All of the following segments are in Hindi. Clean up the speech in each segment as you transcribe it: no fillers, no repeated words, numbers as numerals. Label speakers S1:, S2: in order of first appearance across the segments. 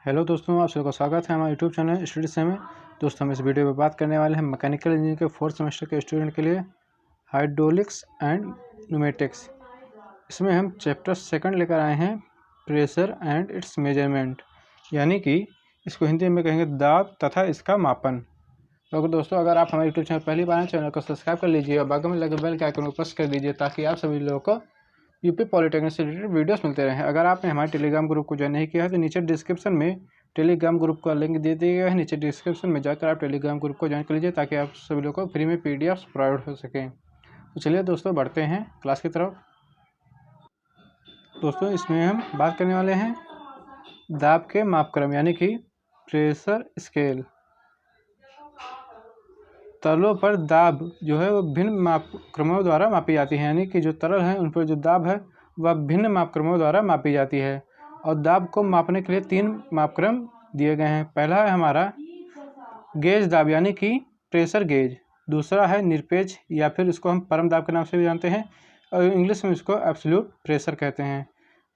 S1: हेलो दोस्तों, आप सबका स्वागत है हमारे यूट्यूब चैनल स्टडी से में। दोस्तों, हम इस वीडियो में बात करने वाले हैं मैकेनिकल इंजीनियरिंग के 4th सेमेस्टर के स्टूडेंट के लिए हाइड्रोलिक्स एंड न्यूमेटिक्स। इसमें हम चैप्टर 2 लेकर आए हैं, प्रेशर एंड इट्स मेजरमेंट, यानी कि इसको हिंदी में कहेंगे दाब तथा इसका मापन। तो दोस्तों, अगर आप हमारे यूट्यूब चैनल पहली बार हैं, चैनल को सब्सक्राइब कर लीजिए और बगल में लगे बेल के आइकन को प्रेस कर दीजिए ताकि आप सभी लोगों को यूपी पॉलिटेक्निक से रिलेटेड वीडियोस मिलते रहे। अगर आपने हमारे टेलीग्राम ग्रुप को ज्वाइन नहीं किया है तो नीचे डिस्क्रिप्शन में टेलीग्राम ग्रुप का लिंक दे दिया गया है। नीचे डिस्क्रिप्शन में जाकर आप टेलीग्राम ग्रुप को ज्वाइन कर लीजिए ताकि आप सभी लोगों को फ्री में पीडीएफ प्रोवाइड हो सकें। तो चलिए दोस्तों, बढ़ते हैं क्लास की तरफ। दोस्तों, इसमें हम बात करने वाले हैं दाब के मापक्रम, यानी कि प्रेशर स्केल। तरलों पर दाब जो है वो भिन्न मापक्रमों द्वारा मापी जाती है, यानी कि जो तरल है उन पर जो दाब है वह भिन्न मापक्रमों द्वारा मापी जाती है। और दाब को मापने के लिए 3 मापक्रम दिए गए हैं। पहला है हमारा गेज दाब, यानी कि प्रेशर गेज। दूसरा है निरपेक्ष, या फिर इसको हम परम दाब के नाम से भी जानते हैं और इंग्लिश में इसको एब्सोल्यूट प्रेशर कहते हैं।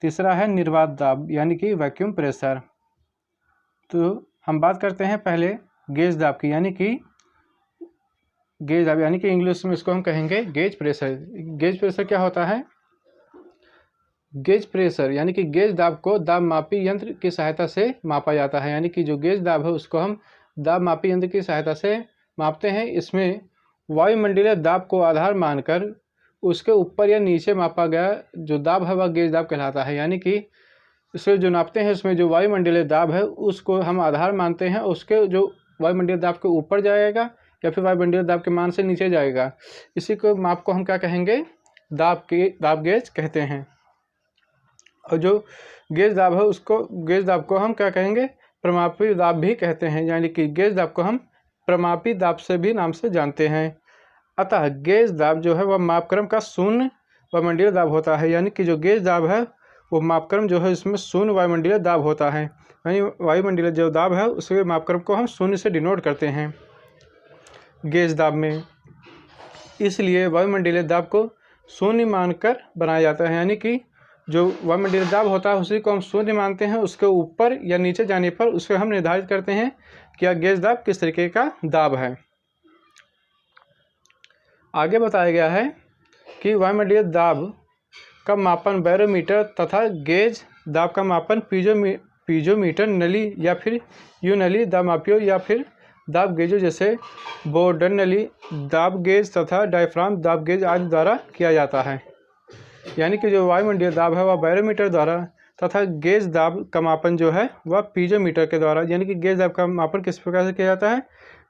S1: तीसरा है निर्वात दाब, यानी कि वैक्यूम प्रेशर। तो हम बात करते हैं पहले गेज दाब की, यानी कि गेज दाब, यानी कि इंग्लिश में इसको हम कहेंगे गेज प्रेशर। गेज प्रेशर क्या होता है? गेज प्रेशर यानी कि गेज दाब को दाब मापी यंत्र की सहायता से मापा जाता है, यानी कि जो गेज दाब है उसको हम दाब मापी यंत्र की सहायता से मापते हैं। इसमें वायुमंडलीय दाब को आधार मानकर उसके ऊपर या नीचे मापा गया जो दाब है वह गेज दाब कहलाता है, यानी कि इसे जो नापते हैं उसमें जो वायुमंडलीय दाब है उसको हम आधार मानते हैं। उसके जो वायुमंडलीय दाब के ऊपर जाएगा या फिर वायुमंडलीय दाब के मान से नीचे जाएगा, इसी को माप को हम क्या कहेंगे? दाब गेज कहते हैं। और जो गेज दाब है उसको गेज दाब को हम क्या कहेंगे? प्रमापी दाब भी कहते हैं, यानी कि गेज दाब को हम प्रमापी दाब से भी नाम से जानते हैं। अतः गेज दाब जो है वह मापक्रम का शून्य वायुमंडलीय दाब होता है, यानी कि जो गेज दाब है वो मापक्रम जो है इसमें शून्य वायुमंडलीय दाब होता है, यानी वायुमंडलीय जो दाब है उसके मापक्रम को हम शून्य से डिनोट करते हैं गेज दाब में। इसलिए वायुमंडलीय दाब को शून्य मानकर बनाया जाता है, यानी कि जो वायुमंडलीय दाब होता है उसी को हम शून्य मानते हैं। उसके ऊपर या नीचे जाने पर उसको हम निर्धारित करते हैं कि गेज दाब किस तरीके का दाब है। आगे बताया गया है कि वायुमंडलीय दाब का मापन बैरोमीटर तथा गेज दाब का मापन पीजोमीटर नली या फिर यू नली दाब मापियों या फिर दाब गेजों जैसे बोर्डन नली दाब गेज तथा डायफ्राम दाब गेज आदि द्वारा किया जाता है। यानी कि जो वायुमंडलीय दाब है वह बैरोमीटर द्वारा तथा गेज दाब का मापन जो है वह पीजोमीटर के द्वारा, यानी कि गेज दाब का मापन किस प्रकार से किया जाता है?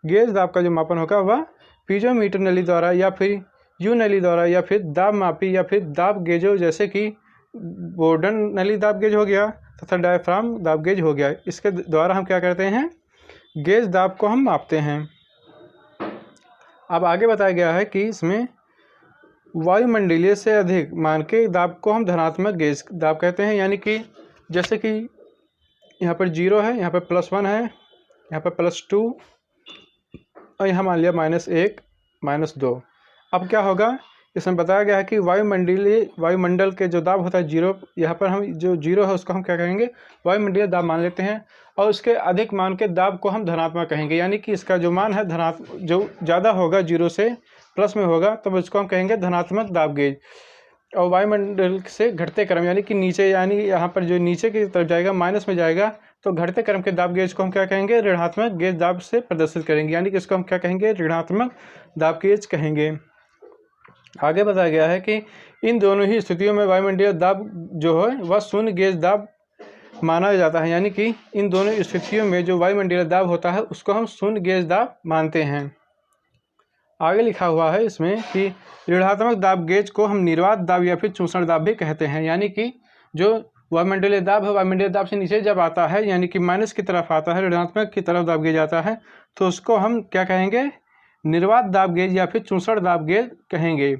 S1: गेज दाब का जो मापन होगा वह पीजोमीटर नली द्वारा या फिर यू नली द्वारा या फिर दाब मापी या फिर दाब गेजों जैसे कि बोर्डन नली दाब गेज हो गया तथा डायफ्राम दाब गेज हो गया, इसके द्वारा हम क्या करते हैं? गेज दाब को हम मापते हैं। अब आगे बताया गया है कि इसमें वायुमंडलीय से अधिक मान के दाब को हम धनात्मक गेज दाब कहते हैं, यानी कि जैसे कि यहाँ पर 0 है, यहाँ पर +1 है, यहाँ पर +2 और यहाँ मान लिया -1 -2। अब क्या होगा? इसमें बताया गया है कि वायुमंडल के जो दाब होता है 0, यहाँ पर हम जो 0 है उसको हम क्या कहेंगे? वायुमंडलीय दाब मान लेते हैं और उसके अधिक मान के दाब को हम धनात्मक कहेंगे, यानी कि इसका जो मान है जो ज़्यादा होगा 0 से प्लस में होगा तो उसको हम कहेंगे धनात्मक दाब गेज। और वायुमंडल से घटते क्रम यानी कि नीचे, यानी यहाँ पर जो नीचे की तरफ जाएगा माइनस में जाएगा तो घटते क्रम के दाब गेज को हम क्या कहेंगे? ऋणात्मक गेज दाब से प्रदर्शित करेंगे, यानी कि इसको हम क्या कहेंगे? ऋणात्मक दाब गेज कहेंगे। आगे बताया गया है कि इन दोनों ही स्थितियों में वायुमंडलीय दाब जो है वह शून्य गेज दाब माना जाता है, यानी कि इन दोनों स्थितियों में जो वायुमंडलीय दाब होता है उसको हम शून्य गेज दाब मानते हैं। आगे लिखा हुआ है इसमें कि ऋणात्मक दाब गेज को हम निर्वात दाब या फिर चूषण दाब भी कहते हैं, यानी कि जो वायुमंडलीय दाब है वायुमंडलीय दाब से नीचे जब आता है, यानी कि माइनस की तरफ आता है, ऋणात्मक की तरफ दाब गेज आता है तो उसको हम क्या कहेंगे? निर्वात दाब गेज या फिर चूषण दाब गेज कहेंगे।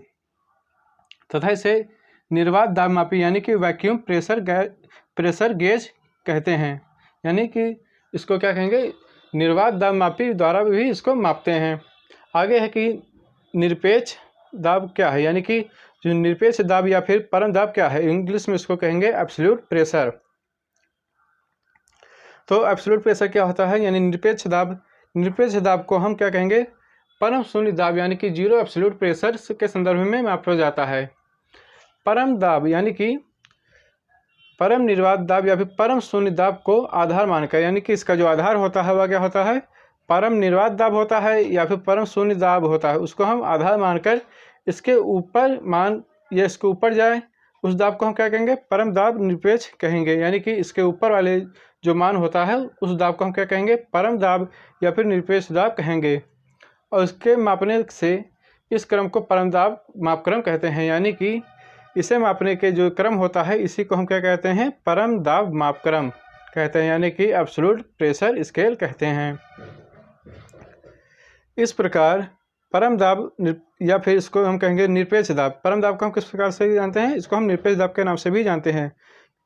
S1: तथा इसे निर्वात दाब मापी यानी कि वैक्यूम प्रेशर गेज कहते हैं, यानी कि इसको क्या कहेंगे? निर्वात दाब मापी द्वारा भी इसको मापते हैं। आगे है कि निरपेक्ष दाब क्या है, यानी कि जो निरपेक्ष दाब या फिर परम दाब क्या है? इंग्लिश में इसको कहेंगे एब्सोल्यूट प्रेशर। तो एब्सोल्यूट प्रेशर क्या होता है, यानी निरपेक्ष दाब। निरपेक्ष दाब को हम क्या कहेंगे, परम शून्य दाब यानी कि जीरो एब्सोल्यूट प्रेशर के संदर्भ में मापा जाता है। परम दाब यानी कि परम निर्वात दाब या फिर परम शून्य दाब को आधार मानकर, यानी कि इसका जो आधार होता है वह क्या होता है, परम निर्वात दाब होता है या फिर परम शून्य दाब होता है। उसको हम आधार मानकर इसके ऊपर मान या इसके ऊपर जाए उस दाब को हम क्या कहेंगे, परम दाब निरपेक्ष कहेंगे। यानी कि इसके ऊपर वाले जो मान होता है उस दाब को हम क्या कहेंगे, परम दाब या फिर निरपेक्ष दाब कहेंगे। और इसके मापने से इस क्रम को परम दाब मापक्रम कहते हैं। यानी कि इसे मापने के जो क्रम होता है इसी को हम क्या कहते हैं, परम दाब मापक्रम कहते हैं, यानी कि एब्सोल्यूट प्रेशर स्केल कहते हैं। इस प्रकार परम दाब या फिर इसको हम कहेंगे निरपेक्ष दाब। परम दाब को हम किस प्रकार से जानते हैं, इसको हम निरपेक्ष दाब के नाम से भी जानते हैं।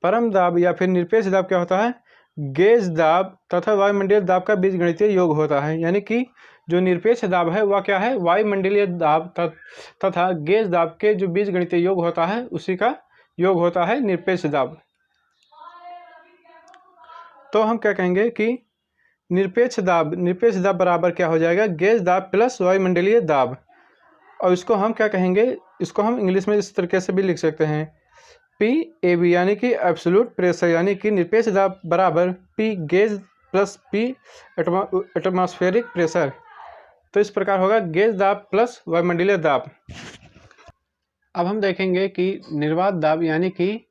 S1: परम दाब या फिर निरपेक्ष दाब क्या होता है, गेज दाब तथा वायुमंडलीय दाब का बीजगणितीय योग होता है। यानी कि जो निरपेक्ष दाब है वह क्या है, वायुमंडलीय दाब तथा गेज दाब के जो बीजगणितीय योग होता है उसी का योग होता है निरपेक्ष दाब। तो हम क्या कहेंगे कि निरपेक्ष दाब बराबर क्या हो जाएगा, गेज दाब प्लस वायुमंडलीय दाब। और इसको हम क्या कहेंगे, इसको हम इंग्लिश में इस तरीके से भी लिख सकते हैं, PAB यानी कि एब्सोल्यूट प्रेशर, यानी कि निरपेक्ष दाब बराबर P gauge plus P atmospheric pressure. तो इस प्रकार होगा गेज दाब प्लस वायुमंडलीय दाब। अब हम देखेंगे कि निर्वात दाब यानी कि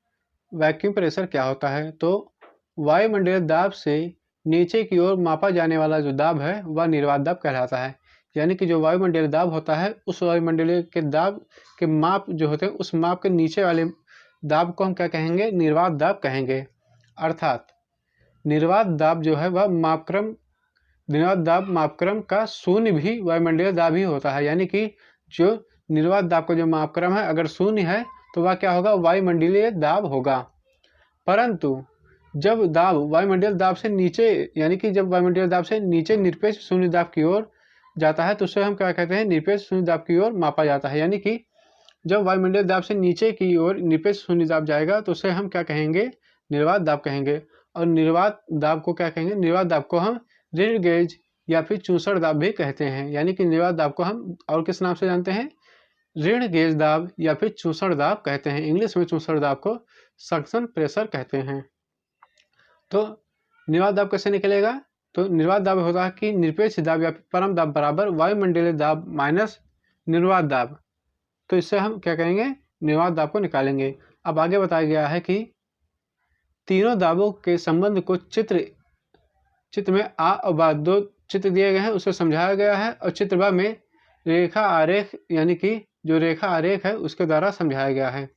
S1: वैक्यूम प्रेशर क्या होता है। तो वायुमंडलीय दाब से नीचे की ओर मापा जाने वाला जो दाब है वह निर्वात दाब कहलाता है। यानी कि जो वायुमंडलीय दाब होता है उस वायुमंडलीय के दाब के माप जो होते हैं उस माप के नीचे वाले दाब को हम क्या कहेंगे, निर्वात दाब कहेंगे। अर्थात निर्वात दाब जो है वह निर्वात दाब मापक्रम का शून्य भी वायुमंडलीय दाब ही होता है। यानी कि जो निर्वात दाब का जो मापक्रम है अगर शून्य है तो वह क्या होगा, वायुमंडलीय दाब होगा। परंतु जब दाब वायुमंडलीय दाब से नीचे, यानी कि जब वायुमंडलीय दाब से नीचे निरपेक्ष शून्य दाब की ओर जाता है तो उसे हम क्या कहते हैं, निरपेक्ष शून्य दाब की ओर मापा जाता है। यानी कि जब वायुमंडलीय दाब से नीचे की ओर निरपेक्ष शून्य दाब जाएगा तो उसे हम क्या कहेंगे, निर्वात दाब कहेंगे। और निर्वात दाब को क्या कहेंगे, निर्वात दाब को हम ऋण गेज या फिर चूसड़ दाब भी कहते हैं। यानी कि निर्वात दाब को हम और किस नाम से जानते हैं, ऋण गेज दाब या फिर चूसड़ दाब कहते हैं। इंग्लिश में चूसड़ दाब को सक्शन प्रेशर कहते हैं। तो निर्वात दाब कैसे निकलेगा, तो निर्वात दाब होता है कि निरपेक्ष दाब या परम दाब बराबर वायुमंडलीय दाब माइनस निर्वात दाब। तो इससे हम क्या कहेंगे, निर्वात दाब को निकालेंगे। अब आगे बताया गया है कि तीनों दाबों के संबंध को चित्र में आ और बा दो चित्र दिए गए हैं उसको समझाया गया है। और चित्र बा में रेखा आरेख यानी कि जो रेखा आरेख है उसके द्वारा समझाया गया है।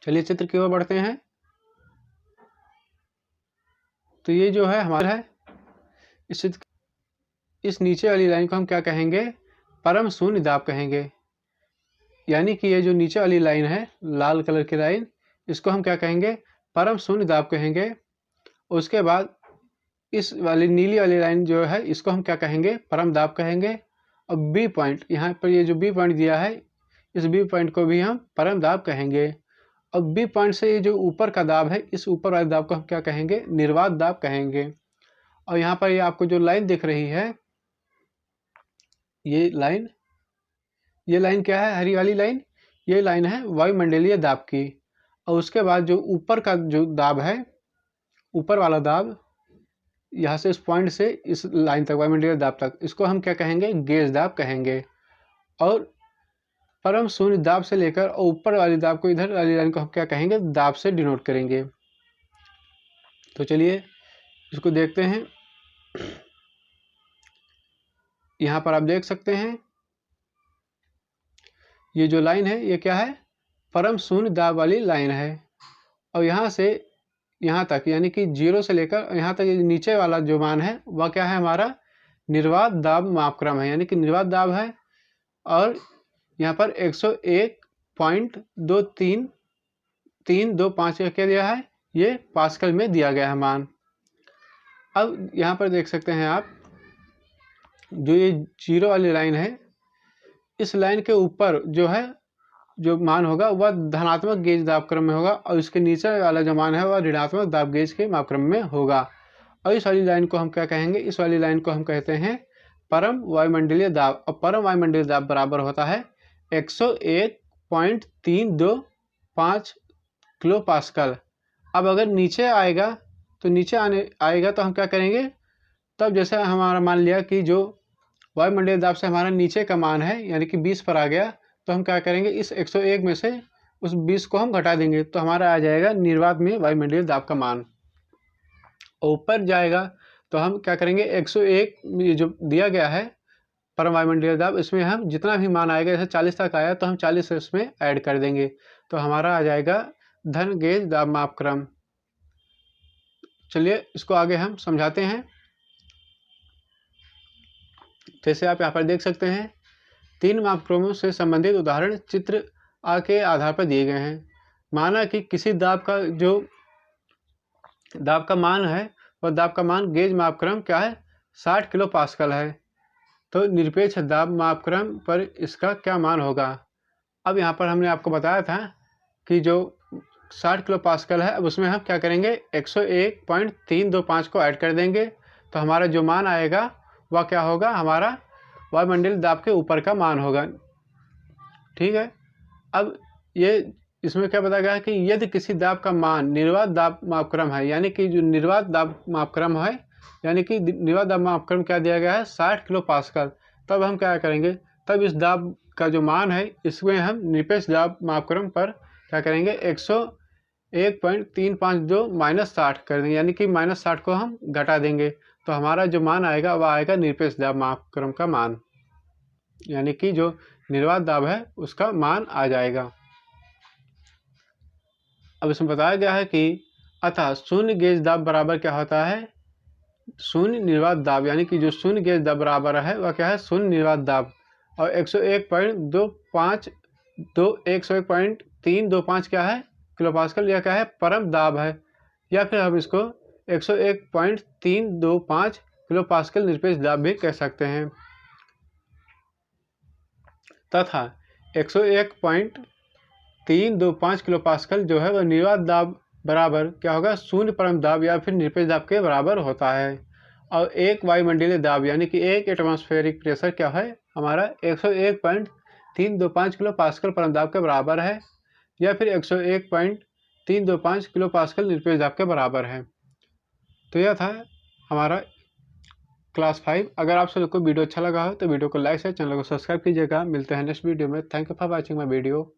S1: चलिए चित्र की ओर बढ़ते हैं। तो ये जो है हमारा है, इस नीचे वाली लाइन को हम क्या कहेंगे, परम शून्य दाब कहेंगे। यानी कि ये जो नीचे वाली लाइन है लाल कलर की लाइन, इसको हम क्या कहेंगे, परम शून्य दाब कहेंगे। उसके बाद इस वाली नीली वाली लाइन जो है इसको हम क्या कहेंगे, परम दाब कहेंगे। और बी पॉइंट, यहाँ पर ये जो बी पॉइंट दिया है इस बी पॉइंट को भी हम परम दाब कहेंगे। और बी पॉइंट से ये जो ऊपर का दाब है इस ऊपर वाले दाब को हम क्या कहेंगे, निर्वात दाब कहेंगे। और यहाँ पर ये आपको जो लाइन दिख रही है ये लाइन क्या है, हरी वाली लाइन, ये लाइन है वायुमंडलीय दाब की। और उसके बाद जो ऊपर का जो दाब है, ऊपर वाला दाब यहाँ से इस पॉइंट से इस लाइन तक वायुमंडलीय दाब तक, इसको हम क्या कहेंगे, गेज दाब कहेंगे। और परम शून्य दाब से लेकर और ऊपर वाली दाब को, इधर वाली लाइन को हम क्या कहेंगे, दाब से डिनोट करेंगे। तो चलिए इसको देखते हैं। यहाँ पर आप देख सकते हैं ये जो लाइन है ये क्या है, परम शून्य दाब वाली लाइन है। और यहाँ से यहाँ तक यानी कि 0 से लेकर यहाँ तक नीचे वाला जो मान है वह क्या है, हमारा निर्वात दाब मापक्रम है। यानी कि निर्वात दाब है। और यहाँ पर 101.23325 क्या दिया है, ये पास्कल में दिया गया है मान। अब यहाँ पर देख सकते हैं आप जो ये 0 वाली लाइन है, इस लाइन के ऊपर जो है जो मान होगा वह धनात्मक गेज दाब क्रम में होगा और इसके नीचे वाला जो मान है वह ऋणात्मक दाब गेज के माप क्रम में होगा। और इस वाली लाइन को हम क्या कहेंगे, इस वाली लाइन को हम कहते हैं परम वायुमंडलीय दाब। और परम वायुमंडलीय दाब बराबर होता है 101.325 किलो पास्कल। अब अगर नीचे आएगा तो तो हम क्या करेंगे, तब जैसे हमारा मान लिया कि जो वायुमंडलीय दाब से हमारा नीचे का मान है यानी कि 20 पर आ गया, तो हम क्या करेंगे, इस 101 में से उस 20 को हम घटा देंगे तो हमारा आ जाएगा निर्वात में वायुमंडलीय दाब का मान। ऊपर जाएगा तो हम क्या करेंगे, 101 जो दिया गया है परम वायुमंडलीय दाब, इसमें हम जितना भी मान आएगा, जैसे 40 तक आया तो हम 40 इसमें ऐड कर देंगे तो हमारा आ जाएगा धन गेज दाब माप क्रम। चलिए इसको आगे हम समझाते हैं। जैसे आप यहाँ पर देख सकते हैं 3 मापक्रमों से संबंधित उदाहरण चित्र आ के आधार पर दिए गए हैं। माना कि किसी दाब का जो दाब का मान है वह दाब का मान गेज मापक्रम क्या है, 60 किलो पास्कल है, तो निरपेक्ष दाब मापक्रम पर इसका क्या मान होगा। अब यहाँ पर हमने आपको बताया था कि जो 60 किलो पास्कल है, अब उसमें हम क्या करेंगे, 101.325 को ऐड कर देंगे तो हमारा जो मान आएगा वह क्या होगा, हमारा वायुमंडलीय दाब के ऊपर का मान होगा। ठीक है। अब ये इसमें क्या बताया गया है कि यदि किसी दाब का मान निर्वात दाब मापक्रम है, यानी कि जो निर्वात दाब मापक्रम है, यानी कि निर्वात दाब मापक्रम क्या दिया गया है, 60 किलो पास्कल, तब हम क्या करेंगे, तब इस दाब का जो मान है इसमें हम निरपेक्ष दाब मापक्रम पर क्या करेंगे, 101.352 माइनस 60 कर देंगे, यानी कि माइनस 60 को हम घटा देंगे तो हमारा जो मान आएगा वह आएगा निरपेक्ष दाब मापक्रम का मान, यानी कि जो निर्वात दाब है उसका मान आ जाएगा। अब इसमें बताया गया है कि अतः शून्य गेज दाब बराबर क्या होता है, शून्य निर्वात दाब, यानी कि जो शून्य गेज दाब बराबर है वह क्या है, शून्य निर्वात दाब। और 101.325 क्या है, किलो पास्कल, यह क्या है, परम दाब है, या फिर हम इसको 101.325 किलो पास्कल निरपेक्ष दाब भी कह सकते हैं। तथा 101.325 किलो पास्कल जो है वह निर्वात दाब बराबर क्या होगा, शून्य परम दाब या फिर निरपेक्ष दाब के बराबर होता है। और एक वायुमंडलीय दाब यानी कि एक एटमॉस्फेरिक प्रेशर क्या है, हमारा 101.325 किलो पास्कल परम दाब के बराबर है, या फिर 101.325 किलो पास्कल निरपेक्ष दाब के बराबर है। तो यह था हमारा क्लास 5। अगर आप सबको वीडियो अच्छा लगा हो तो वीडियो को लाइक से चैनल को सब्सक्राइब कीजिएगा। मिलते हैं नेक्स्ट वीडियो में। Thank you for watching my video.